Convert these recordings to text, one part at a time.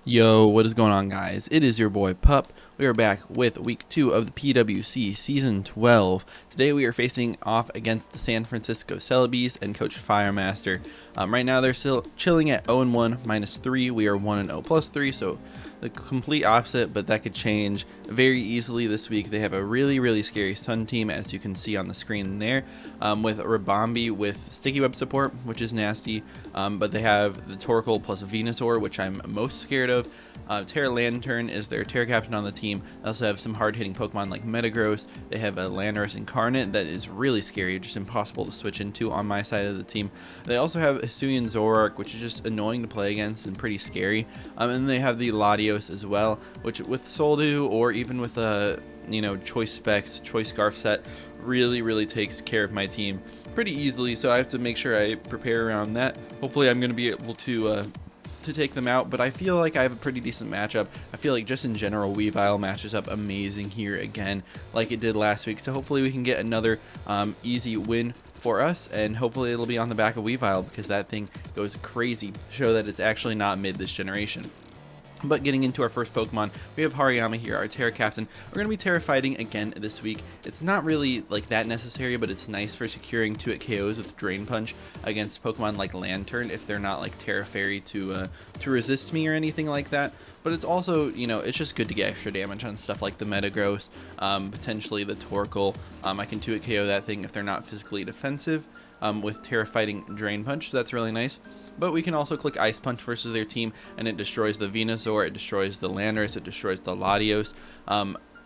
Yo, what is going on, guys? It is your boy Pup. We are back with week 2 of the PWC season 12. Today we are facing off against the San Francisco Celebees and Coach Firemaster. Right now they're still chilling at 0-1 -3. We are 1-0 +3, so the complete opposite, but that could change very easily this week. They have a really scary Sun team, as you can see on the screen there, with Rabombi with sticky web support, which is nasty, but they have the Torkoal plus Venusaur, which I'm most scared of. Tera Lantern is their Tera captain on the team. They also have some hard-hitting Pokemon like Metagross. They have a Landorus Incarnate that is really scary, just impossible to switch into on my side of the team. They also have Hisuian Zoroark, which is just annoying to play against and pretty scary. And they have the Latios as well, which with Soldew or even with Choice Specs, Choice Scarf set, really takes care of my team pretty easily. So I have to make sure I prepare around that. Hopefully I'm going to be able to take them out, but I feel like I have a pretty decent matchup. I feel like just in general Weavile matches up amazing here again like it did last week, so hopefully we can get another easy win for us, and hopefully it'll be on the back of Weavile because that thing goes crazy to show that it's actually not mid this generation. But getting into our first Pokemon, we have Hariyama here, our Tera captain. We're going to be Tera fighting again this week. It's not really like that necessary, but it's nice for securing 2-hit KOs with Drain Punch against Pokemon like Lantern if they're not like Tera Fairy to resist me or anything like that. But it's also, it's just good to get extra damage on stuff like the Metagross, potentially the Torkoal. I can 2-hit KO that thing if they're not physically defensive. With Tera fighting Drain Punch, so that's really nice. But we can also click Ice Punch versus their team, and it destroys the Venusaur, it destroys the Landorus, it destroys the Latios.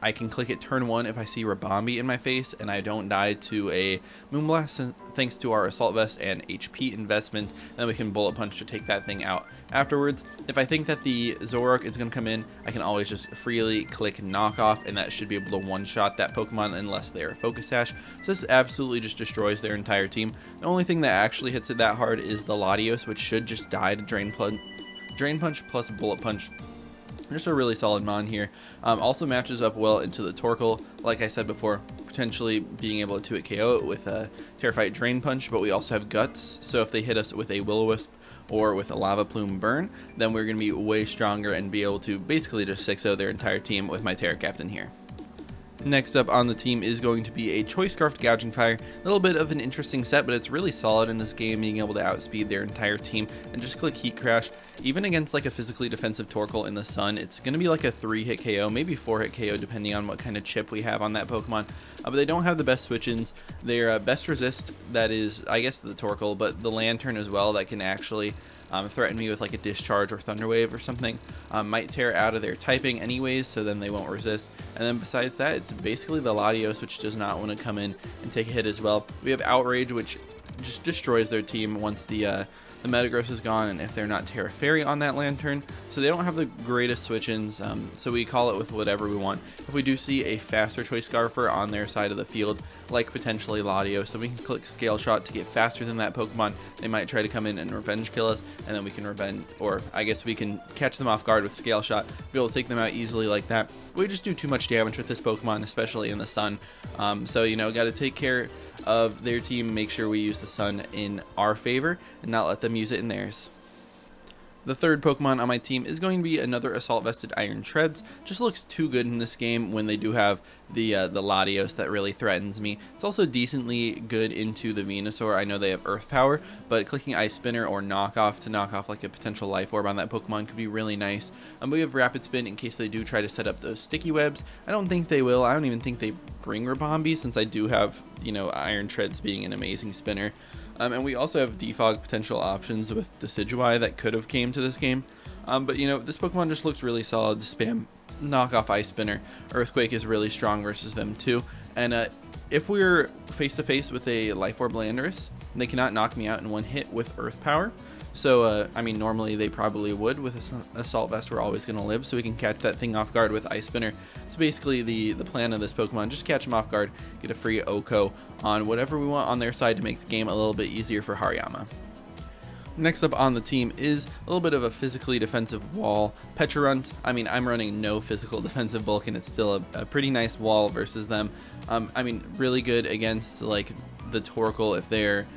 I can click it turn 1 if I see Rabombi in my face and I don't die to a Moonblast thanks to our Assault Vest and HP investment, and then we can Bullet Punch to take that thing out afterwards. If I think that the Zoroark is going to come in, I can always just freely click Knock Off, and that should be able to one-shot that Pokemon unless they are Focus Sash. So this absolutely just destroys their entire team. The only thing that actually hits it that hard is the Latios, which should just die to Drain Punch plus Bullet Punch. Just a really solid mon here. Also matches up well into the Torkoal, like I said before, potentially being able to 2-hit KO it with a Terrafite Drain Punch, but we also have Guts, so if they hit us with a Will-O-Wisp or with a Lava Plume Burn, then we're going to be way stronger and be able to basically just 6-0 their entire team with my Tera captain here. Next up on the team is going to be a Choice Scarfed Gouging Fire. A little bit of an interesting set, but it's really solid in this game, being able to outspeed their entire team and just click Heat Crash. Even against like a physically defensive Torkoal in the Sun, it's going to be like a 3-hit KO, maybe 4-hit KO, depending on what kind of chip we have on that Pokemon. But they don't have the best switch-ins. Their best resist, that is, I guess, the Torkoal, but the Lantern as well, that can actually threaten me with like a Discharge or Thunder Wave or something, might tear out of their typing anyways, so then they won't resist. And then besides that, it's basically the Latios, which does not want to come in and take a hit as well. We have Outrage, which just destroys their team once the Metagross is gone, and if they're not Tera Fairy on that Lantern. So they don't have the greatest switch-ins, so we call it with whatever we want. If we do see a faster Choice Scarfer on their side of the field, like potentially Latios, then we can click Scale Shot to get faster than that Pokemon. They might try to come in and revenge kill us, and then we can revenge, or I guess we can catch them off guard with Scale Shot, be able to take them out easily like that. We just do too much damage with this Pokemon, especially in the Sun. So, got to take care of their team, make sure we use the Sun in our favor and not let them use it in theirs. The third Pokemon on my team is going to be another Assault Vested Iron Treads. Just looks too good in this game when they do have the Latios that really threatens me. It's also decently good into the Venusaur. I know they have Earth Power, but clicking Ice Spinner or Knock Off to knock off like a potential Life Orb on that Pokemon could be really nice. We have Rapid Spin in case they do try to set up those sticky webs. I don't think they will. I don't even think they bring Rabombi, since I do have, Iron Treads being an amazing spinner. And we also have defog potential options with Decidueye that could have came to this game. But this Pokemon just looks really solid to spam Knock Off Ice Spinner. Earthquake is really strong versus them too. And if we're face to face with a Life Orb Landorus, they cannot knock me out in one hit with Earth Power. So, normally they probably would. With Assault Vest, we're always going to live, so we can catch that thing off guard with Ice Spinner. So basically, the plan of this Pokemon, just catch them off guard, get a free Oko on whatever we want on their side to make the game a little bit easier for Hariyama. Next up on the team is a little bit of a physically defensive wall, Pecharunt. I'm running no physical defensive bulk, and it's still a pretty nice wall versus them. Really good against like the Torkoal if they're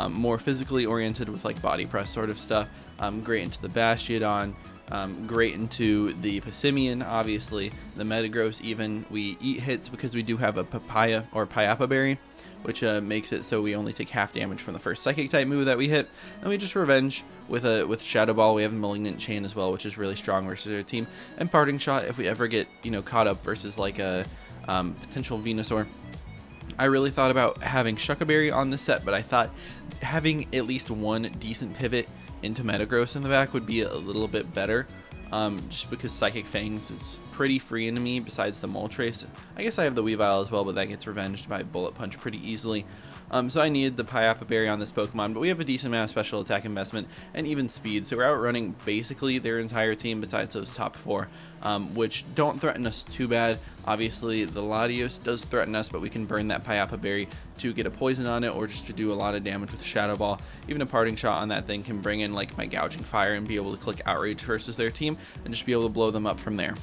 more physically oriented with like body press sort of stuff. Great into the Bastiodon, great into the Passimian, obviously, the Metagross even. We eat hits because we do have a Papaya or Payapa Berry, which makes it so we only take half damage from the first Psychic type move that we hit, and we just Revenge with Shadow Ball. We have a Malignant Chain as well, which is really strong versus their team, and Parting Shot if we ever get caught up versus like a potential Venusaur. I really thought about having Shuca Berry on the set, but I thought having at least one decent pivot into Metagross in the back would be a little bit better, just because Psychic Fangs is pretty free into me besides the Moltres. I guess I have the Weavile as well, but that gets revenged by Bullet Punch pretty easily. So I needed the Payapa Berry on this Pokemon, but we have a decent amount of special attack investment and even speed, so we're outrunning basically their entire team besides those top 4, which don't threaten us too bad. Obviously, the Latios does threaten us, but we can burn that Payapa Berry to get a poison on it or just to do a lot of damage with Shadow Ball. Even a Parting Shot on that thing can bring in like my Gouging Fire and be able to click Outrage versus their team and just be able to blow them up from there.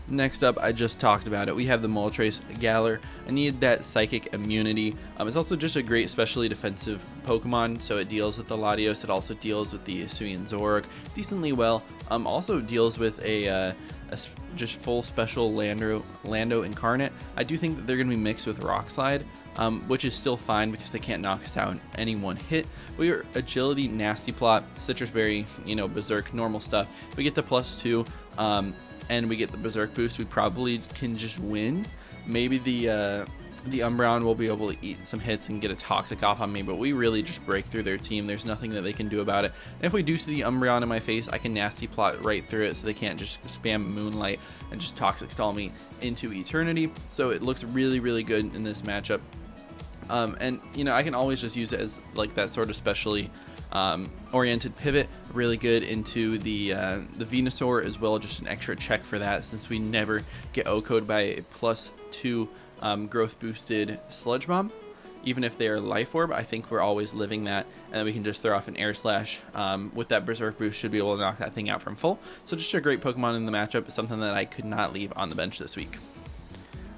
Next up, I just talked about it. We have the Moltres Galar. I need that Psychic immunity. It's also just a great specially defensive Pokemon, so it deals with the Latios. It also deals with the Hisuian Zoroark decently well. Also deals with a just full special Lando Incarnate. I do think that they're going to be mixed with Rock Slide, which is still fine because they can't knock us out in any one hit. We are Agility, Nasty Plot, Citrus Berry, Berserk, normal stuff. We get the +2. And we get the Berserk boost, we probably can just win. Maybe the Umbreon will be able to eat some hits and get a Toxic off on me, but we really just break through their team. There's nothing that they can do about it. And if we do see the Umbreon in my face, I can Nasty Plot right through it so they can't just spam Moonlight and just Toxic Stall me into eternity. So it looks really, really good in this matchup. And I can always just use it as like that sort of specially oriented pivot, really good into the Venusaur as well, just an extra check for that since we never get O-code by a +2 growth boosted Sludge Bomb. Even if they are Life Orb, I think we're always living that, and then we can just throw off an Air Slash with that Berserk boost, should be able to knock that thing out from full. So just a great Pokemon in the matchup, something that I could not leave on the bench this week.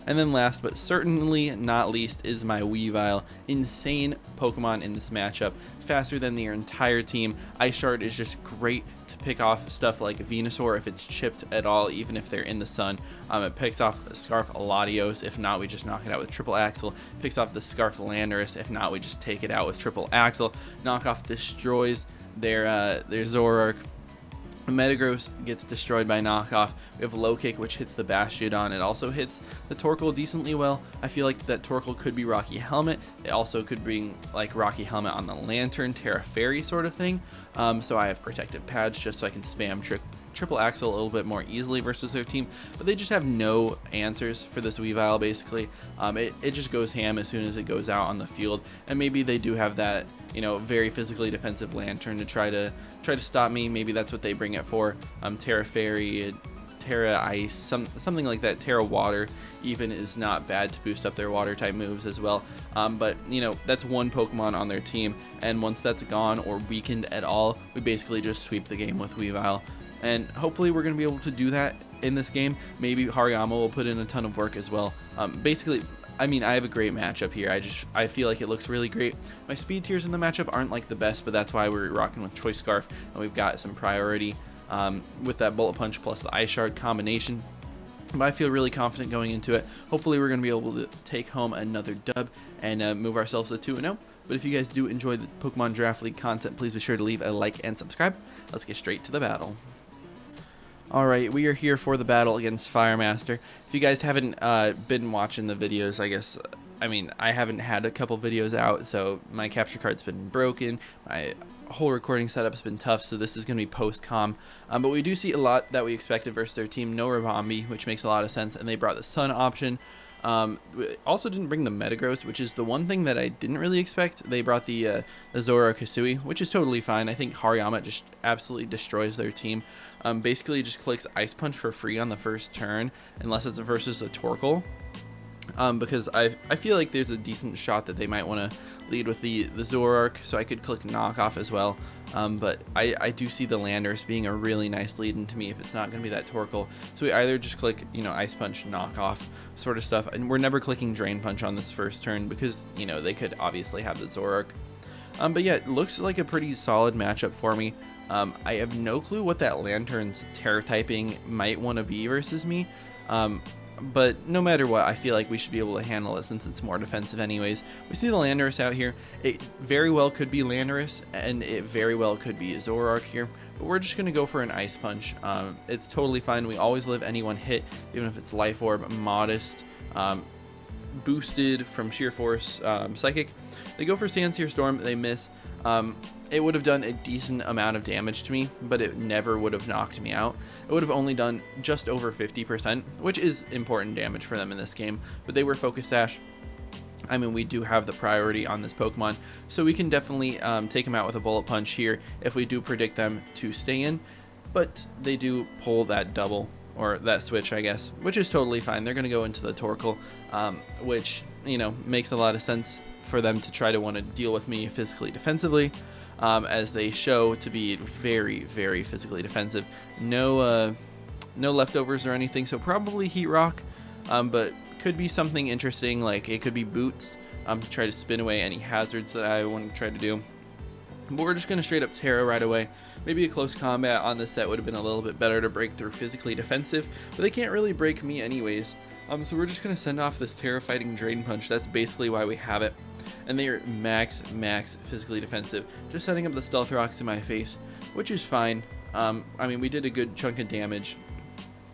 And then last but certainly not least is my Weavile. Insane Pokemon in this matchup. Faster than their entire team. Ice Shard is just great to pick off stuff like Venusaur if it's chipped at all, even if they're in the sun. It picks off Scarf Latios. If not, we just knock it out with Triple Axle. Picks off the Scarf Landorus. If not, we just take it out with Triple Axle. Knockoff destroys their Zoroark. Metagross gets destroyed by Knockoff. We have Low Kick, which hits the Bastiodon. It also hits the Torkoal decently well. I feel like that Torkoal could be Rocky Helmet. It also could bring like Rocky Helmet on the Lantern, Tera Fairy sort of thing. So I have Protective Pads just so I can spam Triple Axle a little bit more easily versus their team, but they just have no answers for this Weavile basically. It just goes ham as soon as it goes out on the field, and maybe they do have that very physically defensive Lantern to try to stop me. Maybe that's what they bring it for. Tera Fairy, Tera Ice, something like that. Tera Water even is not bad to boost up their water type moves as well. But that's one Pokemon on their team, and once that's gone or weakened at all, we basically just sweep the game with Weavile. And hopefully we're going to be able to do that in this game. Maybe Hariyama will put in a ton of work as well. Basically, I mean, I have a great matchup here. I feel like it looks really great. My speed tiers in the matchup aren't like the best, but that's why we're rocking with Choice Scarf, and we've got some priority with that Bullet Punch plus the Ice Shard combination. But I feel really confident going into it. Hopefully we're going to be able to take home another dub and move ourselves to 2-0. But if you guys do enjoy the Pokemon Draft League content, please be sure to leave a like and subscribe. Let's get straight to the battle. Alright, we are here for the battle against Firemaster. If you guys haven't been watching the videos, I haven't had a couple videos out, so my capture card's been broken, my whole recording setup's been tough, so this is going to be post-com. But we do see a lot that we expected versus their team. No Rabombi, which makes a lot of sense, and they brought the Sun option. We also didn't bring the Metagross, which is the one thing that I didn't really expect. They brought the Zoroark Hisui, which is totally fine. I think Hariyama just absolutely destroys their team. Basically just clicks Ice Punch for free on the first turn, unless it's versus a Torkoal. Because I feel like there's a decent shot that they might want to lead with the Zoroark, so I could click Knockoff as well. But I do see the Landorus being a really nice lead into me if it's not going to be that Torkoal. So we either just click, Ice Punch, Knockoff sort of stuff, and we're never clicking Drain Punch on this first turn because, they could obviously have the Zoroark. But yeah, it looks like a pretty solid matchup for me. I have no clue what that Lantern's Terra typing might want to be versus me. But no matter what, I feel like we should be able to handle it since it's more defensive anyways. We see the Landorus out here. It very well could be Landorus, and it very well could be Zoroark here. But we're just going to go for an Ice Punch. It's totally fine. We always live any one hit, even if it's Life Orb, Modest, boosted from Sheer Force, Psychic. They go for Sandsear Storm. They miss. It would have done a decent amount of damage to me, but it never would have knocked me out. It would have only done just over 50%, which is important damage for them in this game, but they were Focus Sash. I mean, we do have the priority on this Pokemon, so we can definitely take them out with a Bullet Punch here if we do predict them to stay in, but they do pull that double, or that switch, I guess, which is totally fine. They're going to go into the Torkoal, which, you know, makes a lot of sense for them to try to want to deal with me physically defensively, as they show to be very, very physically defensive. No leftovers or anything, so probably Heat Rock, but could be something interesting, like it could be Boots to try to spin away any hazards that I want to try to do. But we're just going to straight up Tera right away. Maybe a close combat on this set would have been a little bit better to break through physically defensive, but they can't really break me anyways. So we're just going to send off this Tera Fighting Drain Punch. That's basically why we have it. And they are max physically defensive. Just setting up the Stealth Rocks in my face, which is fine. I mean, we did a good chunk of damage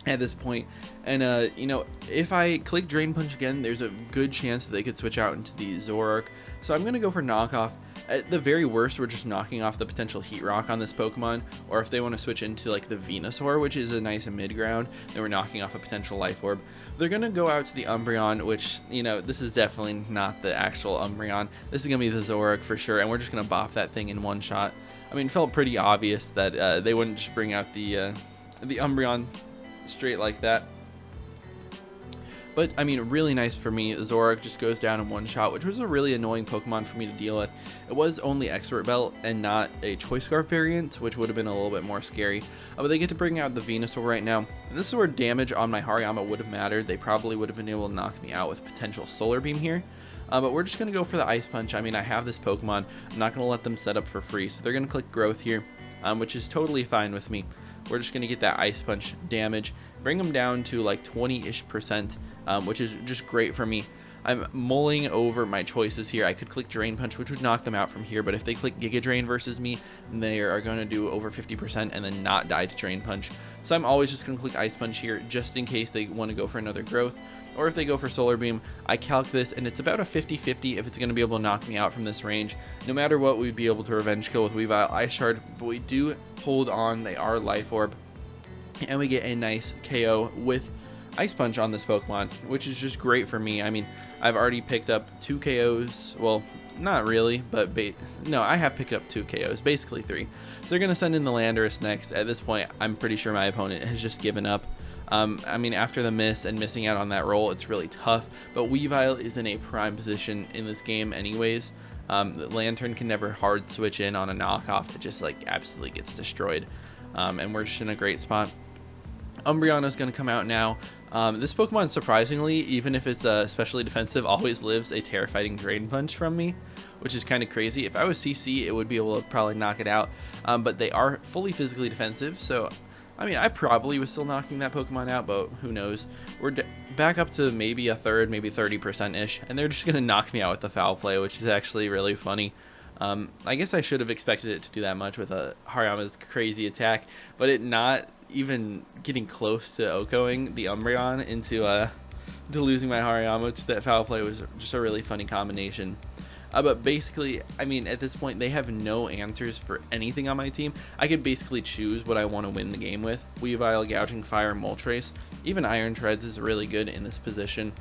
at this point. And, you know, if I click Drain Punch again, there's a good chance that they could switch out into the Zoroark. So I'm going to go for Knockoff. At the very worst, we're just knocking off the potential Heat Rock on this Pokemon, or if they want to switch into like the Venusaur, which is a nice mid-ground, then we're knocking off a potential Life Orb. They're going to go out to the Umbreon, which, you know, this is definitely not the actual Umbreon. This is going to be the Zoroark for sure, and we're just going to bop that thing in one shot. I mean, it felt pretty obvious that they wouldn't just bring out the Umbreon straight like that. But, I mean, really nice for me. Zoroark just goes down in one shot, which was a really annoying Pokemon for me to deal with. It was only Expert Belt and not a Choice Scarf variant, which would have been a little bit more scary. But they get to bring out the Venusaur right now. And this is where damage on my Hariyama would have mattered. They probably would have been able to knock me out with potential Solar Beam here. But we're just going to go for the Ice Punch. I mean, I have this Pokemon. I'm not going to let them set up for free. So they're going to click Growth here, which is totally fine with me. We're just going to get that Ice Punch damage, bring them down to like 20-ish%, which is just great for me. I'm mulling over my choices here. I could click Drain Punch, which would knock them out from here, but if they click Giga Drain versus me, they are going to do over 50% and then not die to Drain Punch. So I'm always just going to click Ice Punch here, just in case they want to go for another Growth. Or if they go for Solar Beam, I calc this, and it's about a 50-50 if it's going to be able to knock me out from this range. No matter what, we'd be able to Revenge Kill with Weavile Ice Shard, but we do hold on. They are Life Orb, and we get a nice KO with Ice Punch on this Pokemon, which is just great for me. I mean, I've already picked up 2 KOs. Well, not really, but no, I have picked up 2 KOs, basically 3. So they're going to send in the Landorus next. At this point, I'm pretty sure my opponent has just given up. I mean, after the miss and missing out on that roll, it's really tough, but Weavile is in a prime position in this game anyways. The Lantern can never hard switch in on a knockoff. It just like absolutely gets destroyed, and we're just in a great spot. Umbreon is going to come out now. This Pokemon, surprisingly, even if it's especially defensive, always lives a Tera Fighting Drain Punch from me, which is kind of crazy. If I was CC, it would be able to probably knock it out, but they are fully physically defensive, so I mean, I probably was still knocking that Pokemon out, but who knows. We're back up to maybe a third, maybe 30%-ish, and they're just going to knock me out with the Foul Play, which is actually really funny. I guess I should have expected it to do that much with a Hariyama's crazy attack, but it not even getting close to OHKOing the Umbreon into to losing my Hariyama to that Foul Play was just a really funny combination. But basically, I mean, at this point, they have no answers for anything on my team. I could basically choose what I want to win the game with. Weavile, Gouging Fire, Moltres. Even Iron Treads is really good in this position,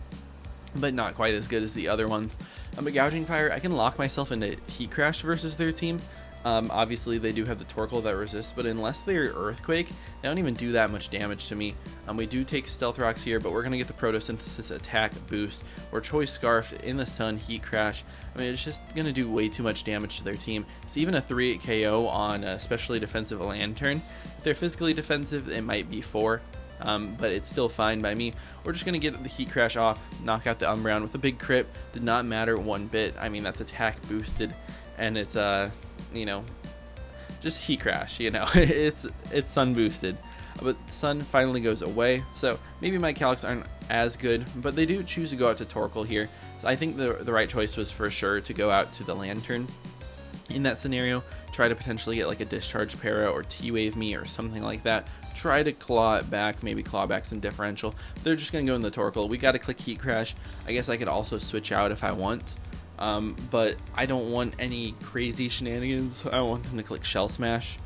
but not quite as good as the other ones. But Gouging Fire, I can lock myself into Heat Crash versus their team. Obviously, they do have the Torkoal that resists, but unless they're Earthquake, they don't even do that much damage to me. We do take Stealth Rocks here, but we're going to get the Photosynthesis attack boost, or Choice Scarf in the Sun, Heat Crash. I mean, it's just going to do way too much damage to their team. It's even a 3-8 KO on a specially defensive Lantern. If they're physically defensive, it might be 4. But it's still fine by me. We're just going to get the Heat Crash off, knock out the Umbreon with a big crit. Did not matter one bit. I mean, that's attack boosted, and it's, you know, just heat crash, you know. it's sun boosted. But sun finally goes away, so maybe my calcs aren't as good, but they do choose to go out to Torkoal here. So I think the right choice was for sure to go out to the Lantern. In that scenario, try to potentially get like a Discharge Para or T-Wave me or something like that. Try to claw it back, maybe claw back some differential. They're just going to go in the Torkoal. We got to click Heat Crash. I guess I could also switch out if I want, but I don't want any crazy shenanigans. I don't want them to click Shell Smash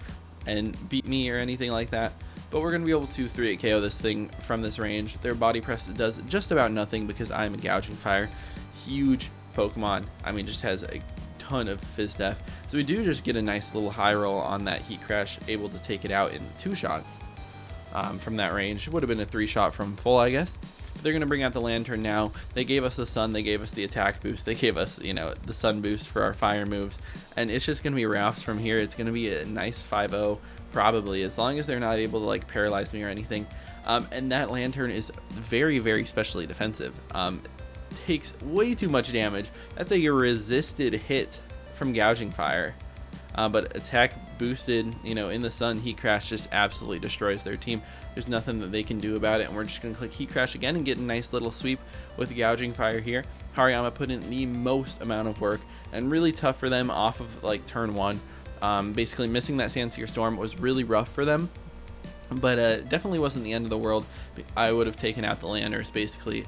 and beat me or anything like that. But we're going to be able to 3-8 KO this thing from this range. Their body press does just about nothing because I'm a Gouging Fire. Huge Pokemon. I mean, just has a ton of Fizz Def. So we do just get a nice little high roll on that Heat Crash, able to take it out in 2 shots from that range. It would have been a 3-shot from full, I guess. They're going to bring out the Lantern now. They gave us the sun, they gave us the attack boost, they gave us, you know, the sun boost for our fire moves, and it's just going to be wraps from here. It's going to be a nice 5-0 probably, as long as they're not able to like paralyze me or anything. And that Lantern is very, very specially defensive. Takes way too much damage. That's a resisted hit from Gouging Fire. But attack boosted, you know, in the sun, Heat Crash just absolutely destroys their team. There's nothing that they can do about it, and we're just going to click Heat Crash again and get a nice little sweep with Gouging Fire here. Hariyama put in the most amount of work, and really tough for them off of like turn 1. Basically missing that Sandseeker Storm was really rough for them, but definitely wasn't the end of the world. I would have taken out the Landers basically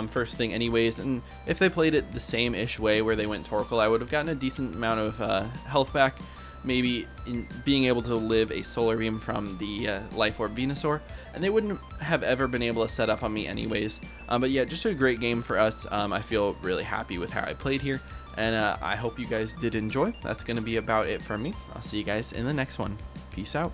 first thing anyways, and if they played it the same-ish way where they went Torkoal, I would have gotten a decent amount of health back, maybe in being able to live a Solar Beam from the Life Orb Venusaur, and they wouldn't have ever been able to set up on me anyways. But yeah, just a great game for us. I feel really happy with how I played here, and I hope you guys did enjoy. That's going to be about it from me. I'll see you guys in the next one. Peace out.